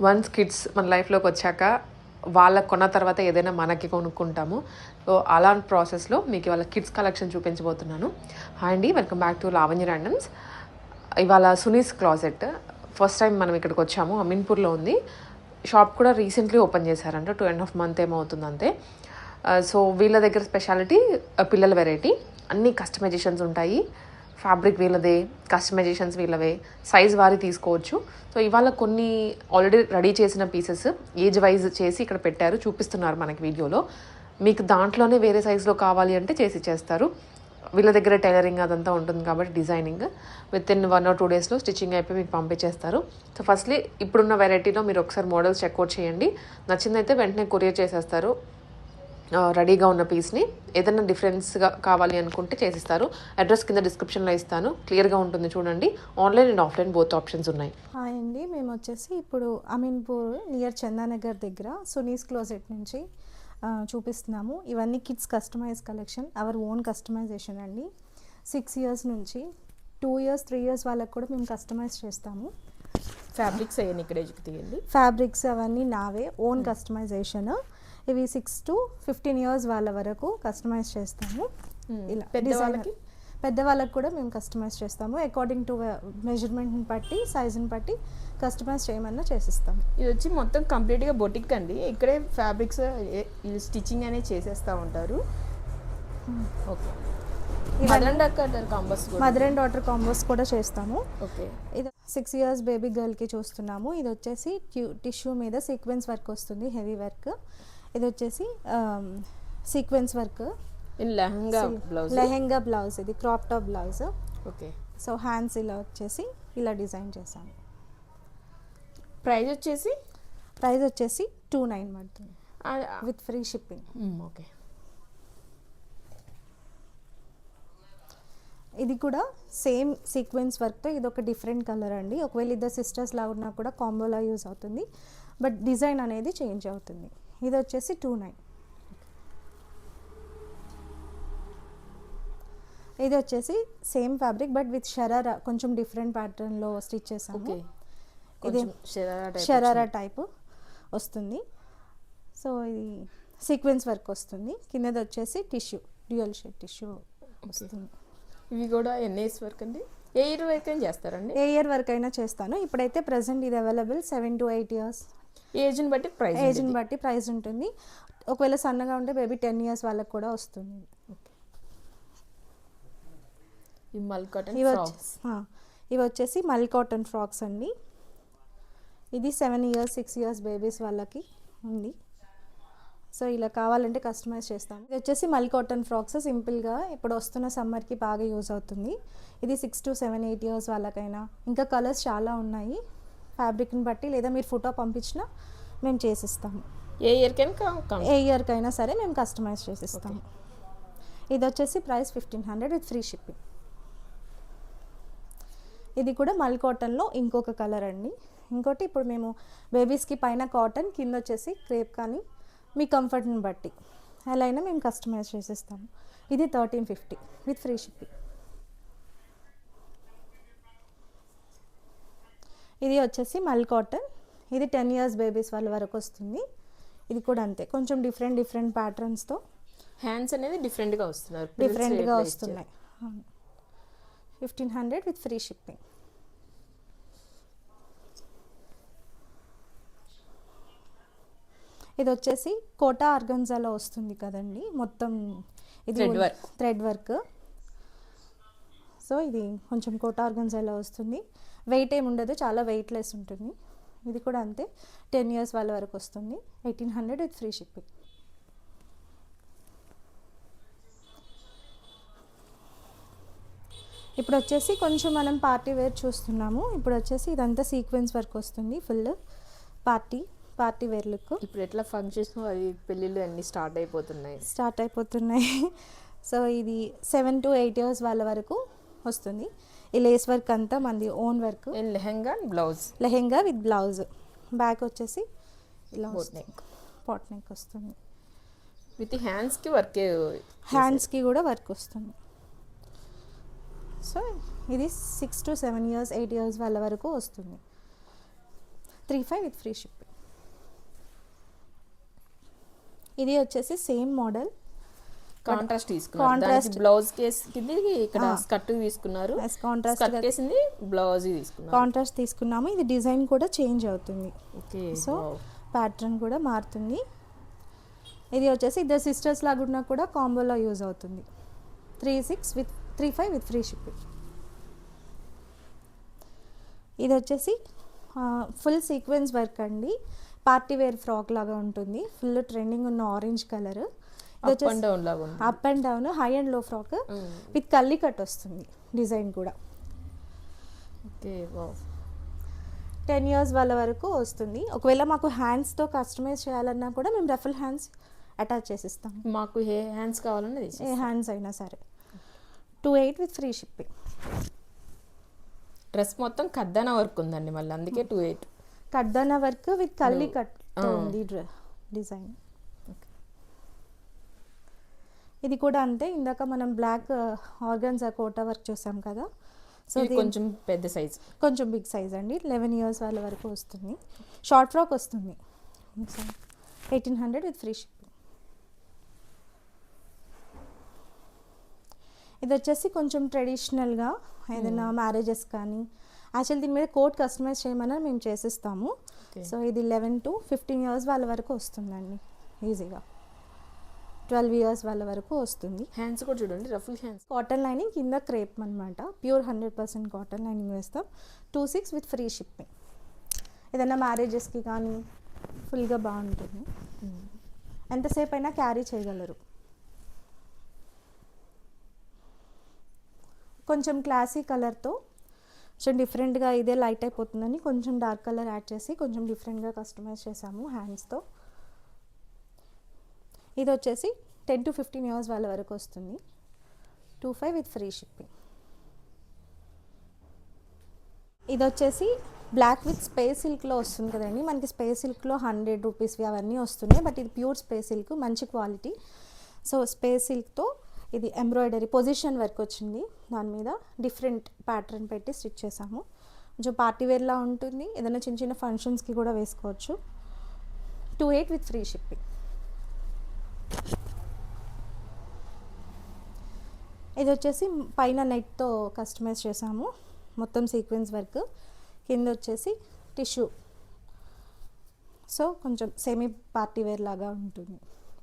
Once kids మన లైఫ్లోకి వచ్చాక వాళ్ళకు కొన్న తర్వాత ఏదైనా మనకి కొనుక్కుంటాము. సో అలాంటి ప్రాసెస్లో మీకు ఇవాళ కిడ్స్ కలెక్షన్ చూపించబోతున్నాను. హాయ్ అండి, welcome back to Lavanya randoms. ఇవాళ సునీస్ క్లాజెట్ ఫస్ట్ టైం మనం ఇక్కడికి వచ్చాము. అమీన్పూర్లో ఉంది. షాప్ కూడా రీసెంట్లీ ఓపెన్ చేశారంట, 2.5 months ఏమో అవుతుంది అంతే. సో వీళ్ళ దగ్గర స్పెషాలిటీ పిల్లల వెరైటీ, అన్ని కస్టమైజేషన్స్ ఉంటాయి. ఫ్యాబ్రిక్ వీళ్ళదే, కస్టమైజేషన్స్ వీళ్ళవే, సైజ్ వారి తీసుకోవచ్చు. సో ఇవాళ కొన్ని ఆల్రెడీ రెడీ చేసిన పీసెస్ ఏజ్ వైజ్ చేసి ఇక్కడ పెట్టారు, చూపిస్తున్నారు మనకి వీడియోలో. మీకు దాంట్లోనే వేరే సైజులో కావాలి అంటే చేసి ఇచ్చేస్తారు. వీళ్ళ దగ్గర టైలరింగ్ అదంతా ఉంటుంది కాబట్టి డిజైనింగ్ విత్ ఇన్ 1 or 2 daysలో స్టిచ్చింగ్ అయిపోయి మీకు పంపించేస్తారు. సో ఫస్ట్లీ ఇప్పుడున్న వెరైటీలో మీరు ఒకసారి మోడల్స్ చెక్అవుట్ చేయండి. నచ్చిందైతే వెంటనే కొరియర్ చేసేస్తారు రెడీగా ఉన్న పీస్ని. ఏదైనా డిఫరెన్స్గా కావాలి అనుకుంటే చేసిస్తారు. అడ్రస్ కింద డిస్క్రిప్షన్లో ఇస్తాను, క్లియర్గా ఉంటుంది చూడండి. Online and offline both options ఉన్నాయి. హాయ్ అండి, మేము వచ్చేసి ఇప్పుడు అమీన్పూర్ నియర్ చందానగర్ దగ్గర సునీస్ క్లోజెట్ నుంచి చూపిస్తున్నాము. ఇవన్నీ kids customize collection, our own customization అండి. 6 years నుంచి 2 years 3 years వాళ్ళకి కూడా మేము కస్టమైజ్ చేస్తాము. ఫ్యాబ్రిక్స్ అయ్యాను ఇక్కడ తీయండి. ఫ్యాబ్రిక్స్ అవన్నీ నావే ఓన్ కస్టమైజేషన్. ఇవి 6 to 15 years వాళ్ళ వరకు కస్టమైజ్ చేస్తాము. ఇలా పెద్దవాళ్ళకి కూడా మేము కస్టమైజ్ చేస్తాము. అకార్డింగ్ టు మెజర్మెంట్ని బట్టి, సైజుని బట్టి కస్టమైజ్ చేయమన్నా చేసిస్తాము. ఇది వచ్చి మొత్తం కంప్లీట్గా బొటిక్ అండి. ఇక్కడే ఫ్యాబ్రిక్స్ స్టిచ్చింగ్ అనేది చేసేస్తూ ఉంటారు. Okay, mother and daughter combos కూడా చేస్తాము. ఓకే, ఇది 6 years బేబీ గర్ల్కి చూస్తున్నాము. ఇది వచ్చేసి టిష్యూ మీద సీక్వెన్స్ వర్క్ వస్తుంది, హెవీ వర్క్. ఇది వచ్చేసి సీక్వెన్స్ వర్క్, లెహెంగా బ్లౌజ్, ఇది crop top blouse. Okay, so hands ఇలా వచ్చేసి ఇలా డిజైన్ చేశాము. ప్రైస్ వచ్చేసి 2,900 పడుతుంది విత్ ఫ్రీ షిప్పింగ్. ఓకే, ఇది కూడా సేమ్ సీక్వెన్స్ వర్క్తో, ఇది ఒక డిఫరెంట్ కలర్ అండి. ఒకవేళ ఇద్దరు సిస్టర్స్ లా ఉన్నా కూడా కాంబోలా యూజ్ అవుతుంది, బట్ డిజైన్ అనేది చేంజ్ అవుతుంది. ఇది వచ్చేసి 2,900. ఇది వచ్చేసి same fabric but with sharara, కొంచెం డిఫరెంట్ ప్యాటర్న్లో స్టిచ్ చేసాము. ఇది షరారా టైప్ వస్తుంది. సో ఇది సీక్వెన్స్ వర్క్ వస్తుంది. కిందది వచ్చేసి టిష్యూ, డ్యూయల్ షేడ్ టిష్యూ వస్తుంది. ఇవి కూడా ఎన్ఏఎస్ వర్క్ అండి. ఏ ఇయర్ వరకు అయినా చేస్తారండి? ఏ ఇయర్ వరకు అయినా చేస్తాను. ఇప్పుడైతే ప్రజెంట్ ఇది అవైలబుల్ 7 to 8 years. ఏజ్ని బట్టి ప్రైస్ ఉంటుంది. ఒకవేళ సన్నగా ఉంటే బేబీ 10 years వాళ్ళకి కూడా వస్తుంది. ఇవి వచ్చేసి మల్ కాటన్ ఫ్రాక్స్ అండి. ఇది 7 years 6 years బేబీస్ వాళ్ళకి ఉంది. సో ఇలా కావాలంటే కస్టమైజ్ చేస్తాం. ఇది వచ్చేసి మల్ కాటన్ ఫ్రాక్స్, సింపుల్గా ఇప్పుడు వస్తున్న సమ్మర్కి బాగా యూజ్ అవుతుంది. ఇది 6 to 7 8 years వాళ్ళకైనా. ఇంకా కలర్స్ చాలా ఉన్నాయి, ఫ్యాబ్రిక్ని బట్టి, లేదా మీరు ఫోటో పంపించినా మేము చేసిస్తాము. ఏ ఇయర్కైనా సరే మేము కస్టమైజ్ చేసిస్తాము. ఇది వచ్చేసి ప్రైస్ 1,500 విత్ ఫ్రీ షిప్పింగ్. ఇది కూడా మల్ కాటన్లో ఇంకొక కలర్ అండి. ఇంకోటి ఇప్పుడు మేము బేబీస్కి పైన కాటన్, కింద వచ్చేసి క్రేప్, కానీ మీ కంఫర్ట్ని బట్టి ఎలా అయినా మేము కస్టమైజ్ చేసేస్తాము. ఇది 1,350 విత్ ఫ్రీ షిప్పింగ్. ఇది వచ్చేసి మల్ కాటన్, ఇది 10 years బేబీస్ వాళ్ళ వరకు వస్తుంది. ఇది కూడా అంతే, కొంచెం డిఫరెంట్ ప్యాటర్న్స్తో. హ్యాండ్స్ అనేది డిఫరెంట్గా వస్తున్నాయి. 1,500 విత్ ఫ్రీ షిప్పింగ్. ఇది వచ్చేసి కోటా ఆర్గన్జాలో వస్తుంది కదండి, మొత్తం ఇది థ్రెడ్ వర్క్. సో ఇది కొంచెం కోటా ఆర్గన్జాలో వస్తుంది. వెయిట్ ఏమి ఉండదు, చాలా వెయిట్లెస్ ఉంటుంది. ఇది కూడా అంతే, 10 years వాళ్ళ వరకు వస్తుంది. 1,800 విత్ ఫ్రీ షిప్పింగ్. ఇప్పుడు వచ్చేసి కొంచెం మనం పార్టీ వేర్ చూస్తున్నాము. ఇప్పుడు వచ్చేసి ఇదంతా సీక్వెన్స్ వర్క్ వస్తుంది, ఫుల్ పార్టీ వేర్ లుక్. ఇప్పుడు ఎట్లా ఫంక్షన్స్, అది పెళ్ళిళ్ళు అన్నీ స్టార్ట్ అయిపోతున్నాయి. సో ఇది 7 to 8 years వాళ్ళ వరకు వస్తుంది. ఈ లేస్ వర్క్ అంతా మనది own work. Lehenga with blouse. Back వచ్చేసి ఇలా పాట్ నెక్ వస్తుంది. విత్ హ్యాండ్స్కి కూడా వర్క్ వస్తుంది. సో ఇది 6 to 7 years 8 years వాళ్ళ వరకు వస్తుంది. 3,500 విత్ ఫ్రీ షిప్పింగ్. ఇది వచ్చేసి సేమ్ మోడల్, కాంట్రాస్ట్ తీసుకున్నారు, దానికి బ్లౌజ్ కేస్ కింద ఇక్కడ స్కర్ట్ తీసుకున్నారు, స్కర్ట్ కేసింది బ్లౌజ్ తీసుకున్నారు, కాంట్రాస్ట్ తీసుకున్నాము. ఇది డిజైన్ కూడా చేంజ్ అవుతుంది, ఓకే. సో ప్యాటర్న్ కూడా మారుతుంది. ఇది వచ్చేసి ఇద్దరు సిస్టర్స్ లాగా ఉన్నా కూడా కాంబోలో యూజ్ అవుతుంది. 3,500 విత్ ఫ్రీ షిప్పింగ్. ఇది వచ్చేసి ఫుల్ సీక్వెన్స్ వర్క్ అండి, పార్టీ వేర్ ఫ్రాక్ లాగా ఉంటుంది. ఫుల్ ట్రెండింగ్ ఉన్న orange colour. Up and down లాగా ఉంది, up and down high and లో ఫ్రాక్ విత్ కల్లి కట్ వస్తుంది. డిజైన్ కూడా ఓకే. 10 years వాళ్ళ వరకు వస్తుంది. ఒకవేళ మాకు హ్యాండ్స్తో కస్టమైజ్ చేయాలన్నా కూడా మేము రఫల్ హ్యాండ్స్ అటాచ్ చేసిస్తాం. మాకు ఏ హ్యాండ్స్ కావాలన్నది ఏ హ్యాండ్స్ అయినా సరే. 2,800 విత్ ఫ్రీ షిప్పింగ్. డ్రెస్ మొత్తం కద్దానా వర్క్ ఉందండి, మళ్ళీ అందుకే 2,800. కడ్దానా వర్క్ విత్ కల్లి కట్ ఉంది డిజైన్. ఇది కూడా అంతే, ఇందాక మనం బ్లాక్ ఆర్గన్జా కోటా వర్క్ చూసాం కదా, సో ఇది కొంచెం పెద్ద సైజ్, కొంచెం బిగ్ సైజ్ అండి. 11 years వాళ్ళ వరకు వస్తుంది. షార్ట్ ఫ్రాక్ వస్తుంది. 1,800 విత్ ఫ్రీ షిప్పింగ్. ఇది వచ్చేసి కొంచెం ట్రెడిషనల్గా ఏదైనా మ్యారేజెస్ కానీ, యాక్చువల్ దీని మీద కోట్ కస్టమైజ్ చేయమని మేము చేసిస్తాము. సో ఇది 11 to 15 years వాళ్ళ వరకు వస్తుందండి ఈజీగా. 12 years వాళ్ళ వరకు వస్తుంది. హ్యాండ్స్ కూడా చూడండి, రఫుల్ హ్యాండ్స్. కాటన్ లైనింగ్ కింద క్రేప్ అనమాట, ప్యూర్ 100% కాటన్ లైనింగ్ వేస్తాం. 2,600 విత్ ఫ్రీ షిప్పింగ్. ఏదైనా మ్యారేజెస్కి కానీ ఫుల్గా బాగుంటుంది, ఎంతసేపు అయినా క్యారీ చేయగలరు. కొంచెం క్లాసీ కలర్తో కొంచెం డిఫరెంట్గా, ఇదే లైట్ అయిపోతుందని కొంచెం డార్క్ కలర్ యాడ్ చేసి కొంచెం డిఫరెంట్గా కస్టమైజ్ చేసాము హ్యాండ్స్తో. ఇది వచ్చేసి 10 to 15 years వాళ్ళ వరకు వస్తుంది. 2,500 విత్ ఫ్రీ షిప్పింగ్. ఇది వచ్చేసి బ్లాక్ విత్ స్పేస్ సిల్క్లో వస్తుంది కదండి. మనకి స్పేస్ సిల్క్లో 100 rupees అవన్నీ వస్తున్నాయి, బట్ ఇది ప్యూర్ స్పేస్ సిల్క్, మంచి క్వాలిటీ. సో స్పేస్ సిల్క్తో ఇది ఎంబ్రాయిడరీ పొజిషన్ వర్క్ వచ్చింది, దాని మీద డిఫరెంట్ ప్యాటర్న్ పెట్టి స్టిచ్ చేసాము. కొంచెం పార్టీ వేర్లా ఉంటుంది, ఏదైనా చిన్న చిన్న ఫంక్షన్స్కి కూడా వేసుకోవచ్చు. 2,800 విత్ ఫ్రీ షిప్పింగ్. ఇది వచ్చేసి పైన నెట్తో కస్టమైజ్ చేసాము, మొత్తం సీక్వెన్స్ వర్క్. కింద వచ్చేసి టిష్యూ, సో కొంచెం సెమీ పార్టీ వేర్ లాగా ఉంటుంది,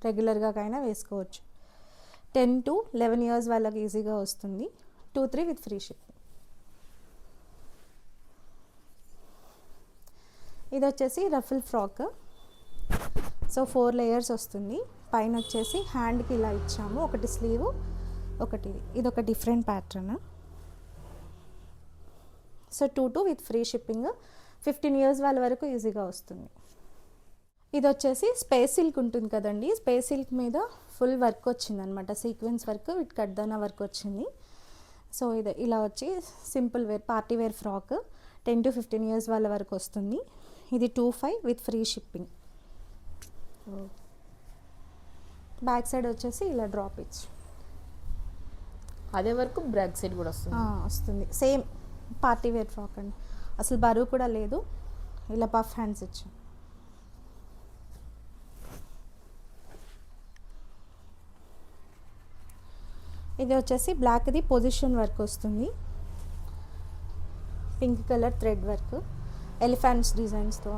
రెగ్యులర్గా అయినా వేసుకోవచ్చు. 10 to 11 years వాళ్ళకి ఈజీగా వస్తుంది. 2,300 విత్ ఫ్రీ షిప్పింగ్. ఇది వచ్చేసి రఫుల్ ఫ్రాక్, సో 4 layers వస్తుంది. పైన వచ్చేసి హ్యాండ్కి ఇలా ఇచ్చాము, ఒకటి స్లీవ్, ఒకటి ఇది ఒక different pattern. So 2,200 with free shipping. 15 years వాళ్ళ వరకు ఈజీగా వస్తుంది. ఇది వచ్చేసి స్పేస్ సిల్క్ ఉంటుంది కదండి, స్పేస్ సిల్క్ మీద ఫుల్ వర్క్ వచ్చింది అనమాట, సీక్వెన్స్ వర్క్ విత్ కడ్దానా వర్క్ వచ్చింది. సో ఇది ఇలా వచ్చి simple wear party wear frock 10 to 15 years వాళ్ళ వరకు వస్తుంది. ఇది 2,500 with free shipping. Back side వచ్చేసి ఇలా డ్రాప్ ఇచ్చి అదే వరకు బ్యాక్ సైడ్ కూడా వస్తుంది. సేమ్ పార్టీ వేర్ ఫ్రాక్ అండి, అసలు బరువు కూడా లేదు. ఇలా పఫ్ హ్యాండ్స్ ఇచ్చాం. ఇది వచ్చేసి బ్లాక్ది పొజిషన్ వర్క్ వస్తుంది, pink colour thread work, elephants డిజైన్స్తో,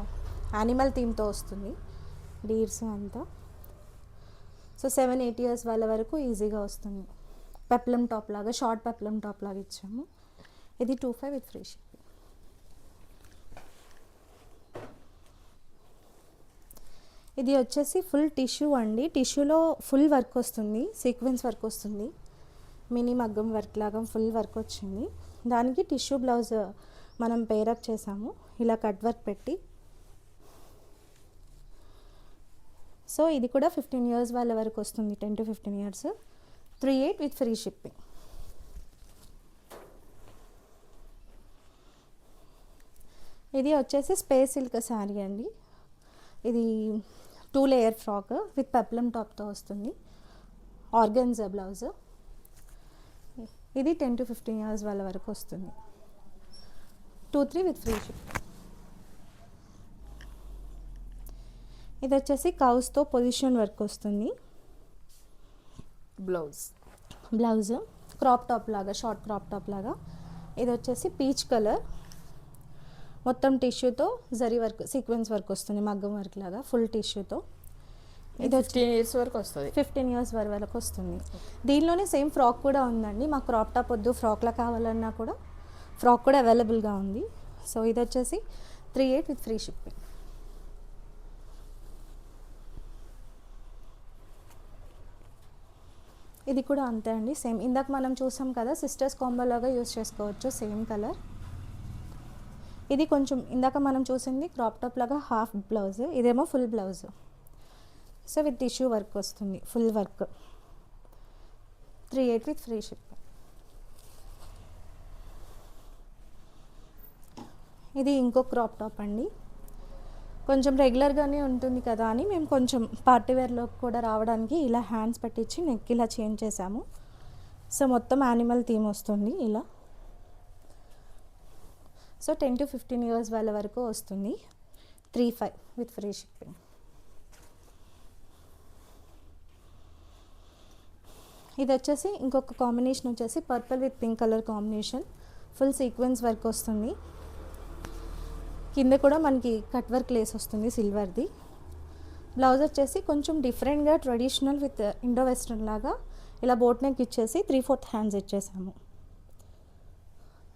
యానిమల్ థీమ్తో వస్తుంది, డీర్స్ అంతా. సో 7-8 years వాళ్ళ వరకు ఈజీగా వస్తుంది. పెప్లం టాప్ లాగా, షార్ట్ పెప్లం టాప్ లాగా ఇచ్చాము. ఇది 2,500 విత్ ఫ్రీ షిప్పింగ్. ఇది వచ్చేసి ఫుల్ టిష్యూ అండి, టిష్యూలో ఫుల్ వర్క్ వస్తుంది, సీక్వెన్స్ వర్క్ వస్తుంది, మినీ మగ్గం వర్క్ లాగా ఫుల్ వర్క్ వచ్చింది. దానికి టిష్యూ బ్లౌజ్ మనం పేరప్ చేసాము, ఇలా కట్ వర్క్ పెట్టి. సో ఇది కూడా 15 years వాళ్ళ వరకు వస్తుంది, 10 to 15 years. 3,800 with free shipping. ఇది వచ్చేసి స్పేస్ సిల్క్ శారీ అండి, ఇది 2 layer ఫ్రాక్ విత్ పెప్లం టాప్తో వస్తుంది, ఆర్గన్జా బ్లౌజ్. ఇది 10 to 15 years వాళ్ళ వరకు వస్తుంది. 2,300 విత్ ఫ్రీ షిప్పింగ్. ఇది వచ్చేసి కౌస్తో పొజిషన్ వర్క్ వస్తుంది. బ్లౌజ్ క్రాప్ టాప్ లాగా, షార్ట్ క్రాప్ టాప్ లాగా. ఇది వచ్చేసి పీచ్ కలర్, మొత్తం టిష్యూతో జరీ వర్క్, సీక్వెన్స్ వర్క్ వస్తుంది, మగ్గం వర్క్ లాగా ఫుల్ టిష్యూతో. ఇది 15 ఇయర్స్ వరకు వస్తుంది. 15 ఇయర్స్ వరకు వస్తుంది. దీనిలోనే సేమ్ ఫ్రాక్ కూడా ఉందండి. మాకు క్రాప్ టాప్ వద్దు, ఫ్రాక్లా కావాలన్నా కూడా ఫ్రాక్ కూడా అవైలబుల్గా ఉంది. సో ఇది వచ్చేసి 38 విత్ ఫ్రీ షిప్పింగ్. ఇది కూడా అంతే అండి, సేమ్ ఇందాక మనం చూసాం కదా సిస్టర్స్ కాంబో లాగా యూస్ చేసుకోవచ్చు, సేమ్ కలర్. ఇది కొంచెం ఇందాక మనం చూసింది క్రాప్ టాప్ లాగా హాఫ్ బ్లౌజ్, ఇదేమో full blouse. So with tissue work వస్తుంది, full work. 38 with free shipping. ఇది ఇంకో క్రాప్ టాప్ అండి. కొంచెం రెగ్యులర్గానే ఉంటుంది కదా అని మేము కొంచెం పార్టీవేర్లో కూడా రావడానికి ఇలా హ్యాండ్స్ పెట్టించి నెక్ ఇలా చేంజ్ చేసాము. సో మొత్తం యానిమల్ థీమ్ వస్తుంది ఇలా. సో 10 to 15 ఇయర్స్ వాళ్ళ వరకు వస్తుంది. 35 విత్ ఫ్రీ షిప్పింగ్. ఇది వచ్చేసి ఇంకొక కాంబినేషన్ వచ్చేసి purple with pink colour combination, full sequence work వస్తుంది. కింద కూడా మనకి కట్ వర్క్ లేస్ వస్తుంది సిల్వర్ది. బ్లౌజ్ వచ్చేసి కొంచెం డిఫరెంట్గా ట్రెడిషనల్ విత్ ఇండో వెస్ట్రన్ లాగా ఇలా బోట్ నెక్ ఇచ్చేసి 3/4 హ్యాండ్స్ ఇచ్చేసాము.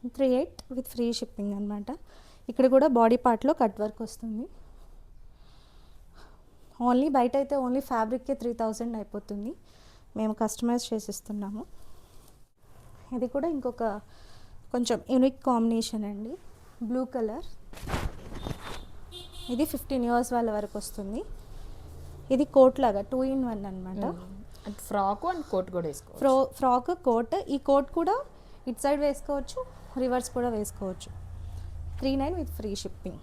38 విత్ ఫ్రీ షిప్పింగ్ అనమాట. ఇక్కడ కూడా బాడీ పార్ట్లో కట్ వర్క్ వస్తుంది. ఓన్లీ బయట అయితే ఓన్లీ ఫ్యాబ్రిక్కే 3000 అయిపోతుంది, మేము కస్టమైజ్ చేసిస్తున్నాము. ఇది కూడా ఇంకొక కొంచెం యూనిక్ కాంబినేషన్ అండి, బ్లూ కలర్. ఇది 15 ఇయర్స్ వాళ్ళ వరకు వస్తుంది. ఇది కోట్ లాగా 2 in 1 అనమాట. ఫ్రాక్ అండ్ కోట్ కూడా వేసుకోవచ్చు. Frock coat. ఈ కోట్ కూడా ఇట్ సైడ్ వేసుకోవచ్చు, రివర్స్ కూడా వేసుకోవచ్చు. 39 విత్ ఫ్రీ షిప్పింగ్.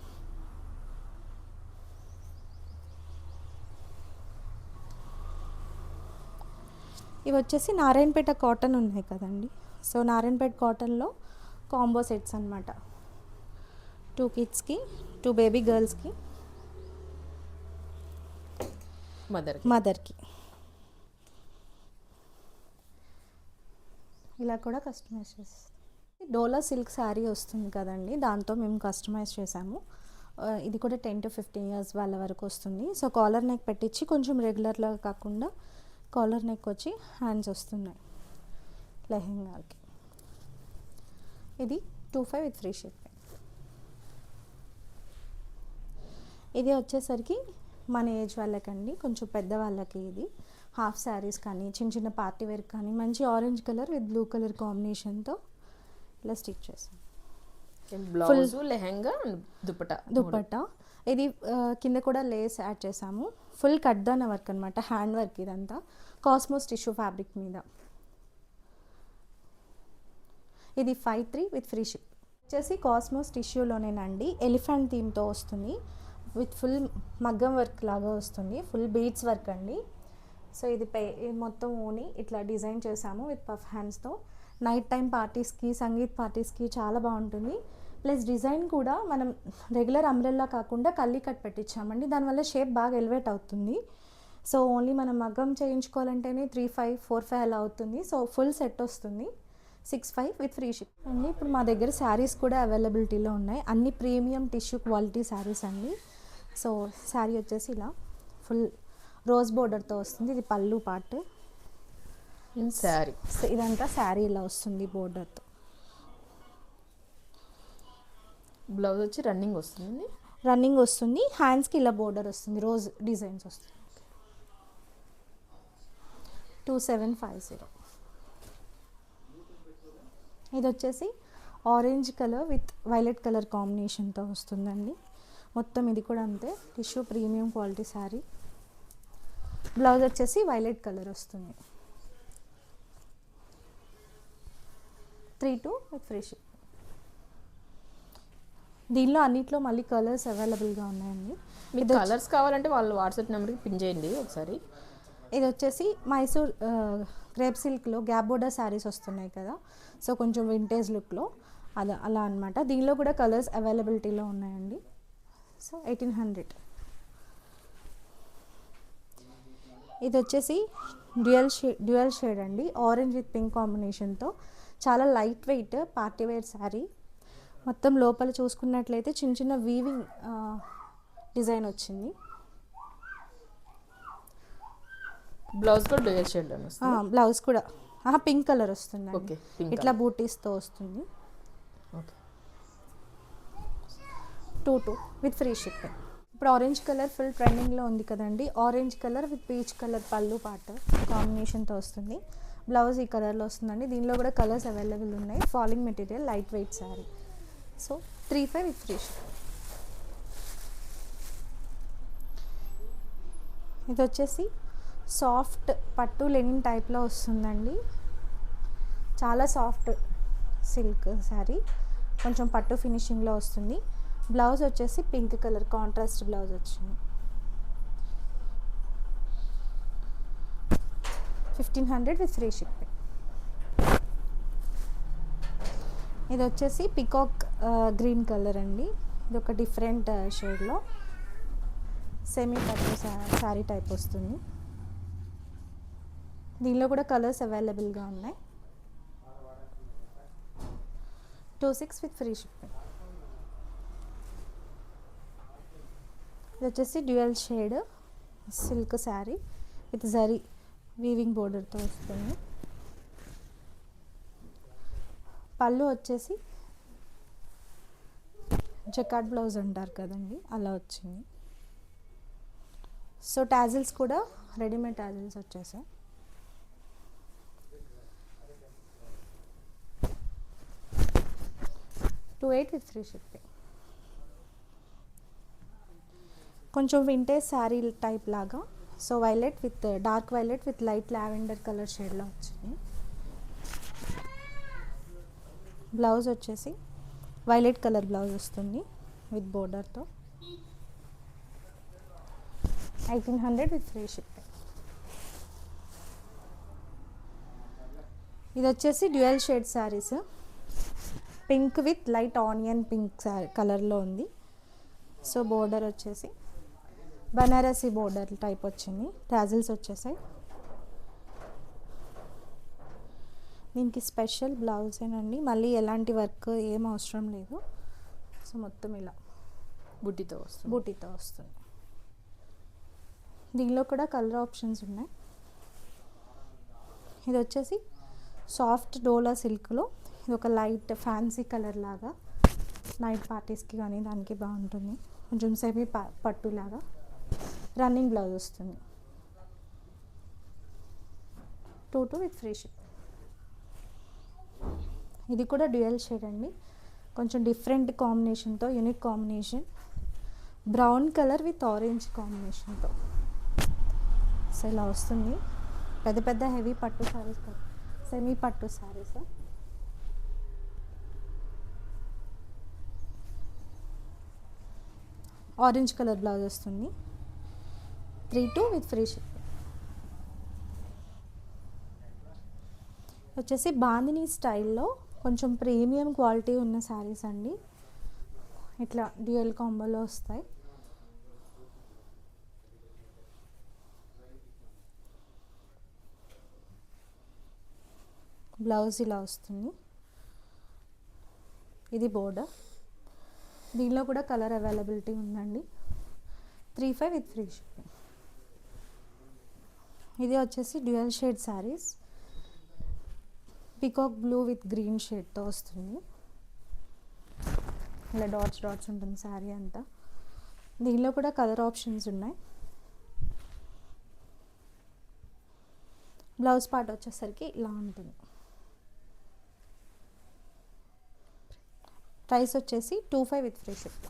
ఇవి వచ్చేసి నారాయణపేట కాటన్ ఉన్నాయి కదండి. సో నారాయణపేట కాటన్లో కాంబో సెట్స్ అనమాట. 2 కిడ్స్కి, 2 బేబీ గర్ల్స్కి, మదర్కి ఇలా కూడా కస్టమైజ్ చేస్తాం. డోలా సిల్క్ శారీ వస్తుంది కదండి, దాంతో మేము కస్టమైజ్ చేసాము. ఇది కూడా 10 to 15 ఇయర్స్ వాళ్ళ వరకు వస్తుంది. సో కాలర్ నెక్ పెట్టించి కొంచెం రెగ్యులర్గా కాకుండా కాలర్ నెక్ వచ్చి హ్యాండ్స్ వస్తున్నాయి లెహెంగాకి. ఇది 25 విత్ ఫ్రీ షిప్పింగ్. ఇది వచ్చేసరికి మన ఏజ్ వాళ్ళకండి, కొంచెం పెద్దవాళ్ళకి. ఇది హాఫ్ శారీస్ కానీ చిన్న చిన్న పార్టీ వేర్ కానీ మంచి orange colour with blue colour కాంబినేషన్తో ఇలా స్టిచ్ చేసాం. బ్లౌజ్, లెహంగా, దుపట్టా. ఇది కింద కూడా లేస్ యాడ్ చేసాము. ఫుల్ కట్దాన వర్క్ అనమాట, హ్యాండ్ వర్క్ ఇదంతా కాస్మోస్ టిష్యూ ఫ్యాబ్రిక్ మీద. ఇది 53 విత్ ఫ్రీ షిప్. వచ్చేసి కాస్మోస్ టిష్యూలోనేనండి, ఎలిఫెంట్ థీమ్తో వస్తుంది విత్ ఫుల్ మగ్గం వర్క్ లాగా వస్తుంది, ఫుల్ బీడ్స్ వర్క్ అండి. సో ఇది మొత్తం ఓని ఇట్లా డిజైన్ చేసాము విత్ పఫ్ హ్యాండ్స్తో. నైట్ టైం పార్టీస్కి, సంగీత్ పార్టీస్కి చాలా బాగుంటుంది. ప్లస్ డిజైన్ కూడా మనం రెగ్యులర్ అంబ్రెల్లా కాకుండా కల్లీ కట్ పెట్టించామండి, దానివల్ల షేప్ బాగా ఎలివేట్ అవుతుంది. సో ఓన్లీ మనం మగ్గం చేయించుకోవాలంటేనే 3,500, 4,500 అలా అవుతుంది. సో ఫుల్ సెట్ వస్తుంది 6,500 విత్ ఫ్రీ షిప్ అండి. ఇప్పుడు మా దగ్గర శారీస్ కూడా అవైలబిలిటీలో ఉన్నాయి, అన్ని ప్రీమియం టిష్యూ క్వాలిటీ శారీస్ అండి. సో శారీ వచ్చేసి ఇలా ఫుల్ రోజ్ బోర్డర్తో వస్తుంది. ఇది పళ్ళు పార్ట్. శారీ ఇదంతా శారీ ఇలా వస్తుంది బోర్డర్తో. బ్లౌజ్ వచ్చి రన్నింగ్ వస్తుంది, హ్యాండ్స్కి ఇలా బోర్డర్ వస్తుంది, రోజ్ డిజైన్స్ వస్తుంది. 2750. ఇది వచ్చేసి orange colour with violet colour కాంబినేషన్తో వస్తుందండి. మొత్తం ఇది కూడా అంతే, tissue premium quality sari. Blouse వచ్చేసి వైలెట్ కలర్ వస్తుంది. 32 విత్ ఫ్రీ షిప్. దీనిలో అన్నిట్లో మళ్ళీ కలర్స్ అవైలబుల్గా ఉన్నాయండి. మీకు కలర్స్ కావాలంటే వాళ్ళు వాట్సాప్ నెంబర్కి పిన్ చేయండి ఒకసారి. ఇది వచ్చేసి మైసూర్ క్రేప్ సిల్క్లో గ్యాప్ బోర్డర్ శారీస్ వస్తున్నాయి కదా, సో కొంచెం వింటేజ్ లుక్లో అలా అనమాట. దీనిలో కూడా కలర్స్ అవైలబిలిటీలో ఉన్నాయండి. సో 1800. ఇది వచ్చేసి డ్యూయల్ షేడ్ అండి, ఆరెంజ్ విత్ పింక్ కాంబినేషన్తో. చాలా light weight party wear sari. మొత్తం లోపల చూసుకున్నట్లయితే చిన్న చిన్న వీవింగ్ డిజైన్ వచ్చింది. బ్లౌజ్ కూడా డ్యూయల్ షేడ్ బ్లౌజ్ కూడా పింక్ కలర్ వస్తుంది, ఓకే. ఇట్లా బూటీస్తో వస్తుంది. ఓకే. 2 with free shipping. ఇప్పుడు ఆరెంజ్ కలర్ ఫుల్ ట్రెండింగ్లో ఉంది కదండి, orange colour with peach colour పళ్ళు పాట కాంబినేషన్తో వస్తుంది. బ్లౌజ్ ఈ కలర్లో వస్తుందండి. దీనిలో కూడా కలర్స్ అవైలబుల్ ఉన్నాయి. Falling material, light weight sari. So 3,500 with free shipping. ఇది వచ్చేసి సాఫ్ట్ పట్టు లెనిన్ టైప్లో వస్తుందండి. చాలా సాఫ్ట్ సిల్క్ శారీ, కొంచెం పట్టు ఫినిషింగ్లో వస్తుంది. బ్లౌజ్ వచ్చేసి పింక్ కలర్ కాంట్రాస్ట్ బ్లౌజ్ వచ్చింది. 1,500 విత్ ఫ్రీ షిప్పింగ్. ఇది వచ్చేసి పికాక్ గ్రీన్ కలర్ అండి. ఇది ఒక డిఫరెంట్ షేడ్లో సెమీ పట్టు శారీ టైప్ వస్తుంది. దీనిలో కూడా కలర్స్ అవైలబుల్గా ఉన్నాయి. 26 విత్ ఫ్రీ షిప్పింగ్. ఇది వచ్చేసి dual shade silk sari with zari weaving బోర్డర్తో వస్తుంది. పళ్ళు వచ్చేసి జకాట్ బ్లౌజ్ అంటారు కదండి, అలా వచ్చింది. సో టాజిల్స్ కూడా రెడీమేడ్ టాజిల్స్ వచ్చేసాయి. $2,800 విత్ ఫ్రీ షిప్పింగ్. కొంచెం వింటేజ్ శారీ టైప్ లాగా, so violet with dark violet with light lavender colour షేడ్లో వచ్చింది. బ్లౌజ్ వచ్చేసి వైలెట్ కలర్ బ్లౌజ్ వస్తుంది విత్ బోర్డర్తో. 1,800 విత్ ఫ్రీ షిప్పింగ్. ఇది వచ్చేసి dual shade saris, pink with light onion pink కలర్లో ఉంది. సో బోర్డర్ వచ్చేసి బనారసి బోర్డర్ టైప్ వచ్చింది. టాజిల్స్ వచ్చేసాయి. దీనికి స్పెషల్ బ్లౌజేనండి, మళ్ళీ ఎలాంటి వర్క్ ఏం అవసరం లేదు. సో మొత్తం ఇలా బుట్టితో వస్తుంది. దీనిలో కూడా కలర్ ఆప్షన్స్ ఉన్నాయి. ఇది వచ్చేసి సాఫ్ట్ డోలా సిల్క్లో, ఇది ఒక లైట్ ఫ్యాన్సీ కలర్ లాగా నైట్ పార్టీస్కి కానీ దానికి బాగుంటుంది. కొంచెం సెమీ పట్టు లాగా రన్నింగ్ బ్లౌజ్ వస్తుంది. 2,200 విత్ ఫ్రీ షిప్. ఇది కూడా డ్యూయల్ షేడ్ అండి, కొంచెం డిఫరెంట్ కాంబినేషన్తో, unique combination, brown colour with orange కాంబినేషన్తో. సో ఇలా వస్తుంది. పెద్ద పెద్ద హెవీ పట్టు శారీస్ కాదు, సెమీ పట్టు శారీస్. ఆరెంజ్ కలర్ బ్లౌజ్ వస్తుంది. 3,200 విత్ ఫ్రీ షిప్. వచ్చేసి బాందినీ స్టైల్లో కొంచెం ప్రీమియం క్వాలిటీ ఉన్న శారీస్ అండి. ఇట్లా డ్యూయల్ కాంబోలో వస్తాయి. బ్లౌజ్ ఇలా వస్తుంది. ఇది బోర్డర్. దీనిలో కూడా కలర్ అవైలబిలిటీ ఉందండి. 3,500 విత్ ఫ్రీ షిప్పింగ్. ఇది వచ్చేసి dual shade saris, peacock blue with green షేడ్తో వస్తుంది. ఇలా డాట్స్ డాట్స్ ఉంటుంది శారీ అంతా. దీనిలో కూడా కలర్ ఆప్షన్స్ ఉన్నాయి. బ్లౌజ్ పార్ట్ వచ్చేసరికి ఇలా ఉంటుంది. ప్రైస్ వచ్చేసి 2,500 విత్ ఫ్రీ షిప్.